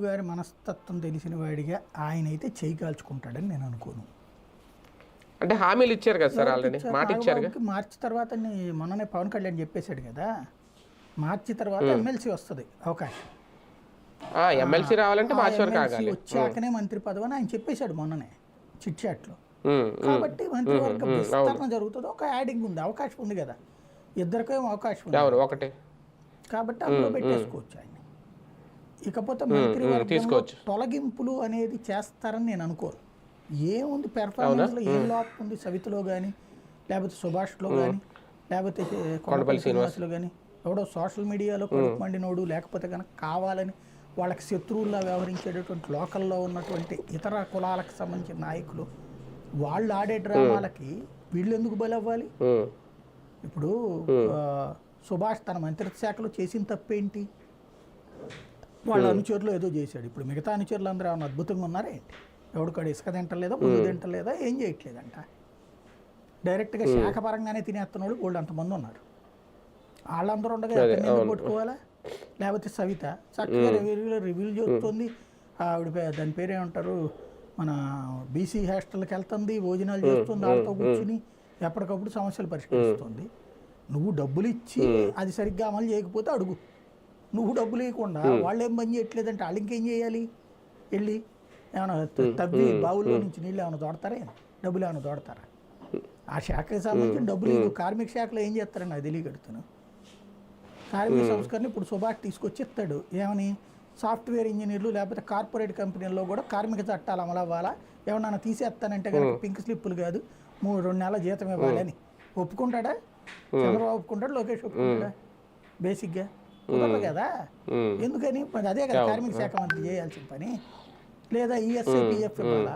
గారి మనస్తత్వం తెలిసిన వాడిగా ఆయన అయితే చేయి కాల్చుకుంటాడని నేను అనుకోను. అంటే హామీలు ఇచ్చారు కదా సార్, ఆల్రెడీ మాట ఇచ్చారు. మార్చి తర్వాత మొన్ననే పవన్ కళ్యాణ్ చెప్పేశాడు కదా, మార్చి తర్వాత ఎమ్మెల్సీ వస్తుంది అవకాశం. ఎమ్మెల్సీ రావాలంటే మార్చి వరకు ఆగాలి. వచ్చాకనే మంత్రి పదవి అని ఆయన చెప్పేశాడు మొన్ననే చిట్ చాట్లో. కాబట్టి మంత్రివర్గ విస్తరణ జరుగుతుంది, ఒక యాడింగ్ ఉంది, అవకాశం ఉంది కదా, ఇద్దరికేమో అవకాశం ఉంది ఒకటే కాబట్టి అందులో పెట్టేసుకోవచ్చు ఆయన. ఇకపోతే మంత్రివర్గంలో తొలగింపులు అనేది చేస్తారని నేను అనుకోను. ఏముంది పెర్ఫార్మెన్స్లో ఏం లోపం ఉంది, సవితలో కానీ లేకపోతే సుభాష్లో కానీ లేకపోతే కొండపల్లి శ్రీనివాసులో కానీ, ఎవడో సోషల్ మీడియాలో కడుపు మండినోడు లేకపోతే కనుక కావాలని వాళ్ళకి శత్రువుల్లా వ్యవహరించేటటువంటి లోకల్లో ఉన్నటువంటి ఇతర కులాలకు సంబంధించిన నాయకులు వాళ్ళు ఆడే డ్రామాలకి వీళ్ళు ఎందుకు బలవ్వాలి? ఇప్పుడు సుభాష్ తన మంత్రిత్వ శాఖలో చేసిన తప్పేంటి? వాళ్ళ అనుచరులు ఏదో చేశాడు. ఇప్పుడు మిగతా అనుచరులు అందరూ ఏమన్నా అద్భుతంగా ఉన్నారా ఏంటి? ఎవడికాడు ఇసుక తింటలేదా, ముందు తింటలేదా, ఏం చేయట్లేదంట. డైరెక్ట్గా శాఖ పరంగానే తినేస్తున్నాడు వాళ్ళు అంతమంది ఉన్నారు. వాళ్ళందరూ ఉండగా ఎందుకు కొట్టుకోవాలా? లేకపోతే సవిత చక్కగా రివ్యూలు చేస్తుంది, ఆవిడ దాని పేరేమంటారు, మన బీసీ హాస్టల్కి వెళ్తుంది, భోజనాలు చేస్తుంది, వాళ్ళతో కూర్చుని ఎప్పటికప్పుడు సమస్యలు పరిష్కరిస్తుంది. నువ్వు డబ్బులు ఇచ్చి అది సరిగ్గా అమలు చేయకపోతే అడుగు. నువ్వు డబ్బులు ఇవ్వకుండా వాళ్ళు ఏం పని చేయట్లేదంటే వాళ్ళు ఇంకేం చేయాలి? వెళ్ళి ఏమైనా తవ్వి బావుల్లో నుంచి నీళ్ళు ఏమైనా దోడతారా, డబ్బులు ఏమైనా దోడతారా? ఆ శాఖకి సంబంధించిన డబ్బులు కార్మిక శాఖలో ఏం చేస్తారని నాకు తెలియగడుతున్నాను. కార్మిక సంస్కరణ ఇప్పుడు సుభాష్ తీసుకొచ్చి ఇస్తాడు, ఏమని సాఫ్ట్వేర్ ఇంజనీర్లు లేకపోతే కార్పొరేట్ కంపెనీల్లో కూడా కార్మిక చట్టాలు అమలు అవ్వాలా, ఏమన్నా తీసేస్తానంటే కనుక పింక్ స్లిప్పులు కాదు 2 నెలల జీతం ఇవ్వాలని ఒప్పుకుంటాడా? చంద్రబాబు ఒప్పుకుంటాడు, లోకేష్ ఒప్పుకుంటాడా? బేసిక్గా కుదరదు కదా. ఎందుకని అదే కదా కార్మిక శాఖ మంత్రి చేయాల్సిన పని. లేదా ఈఎస్ఐ పిఎఫ్ ఇవ్వాలా?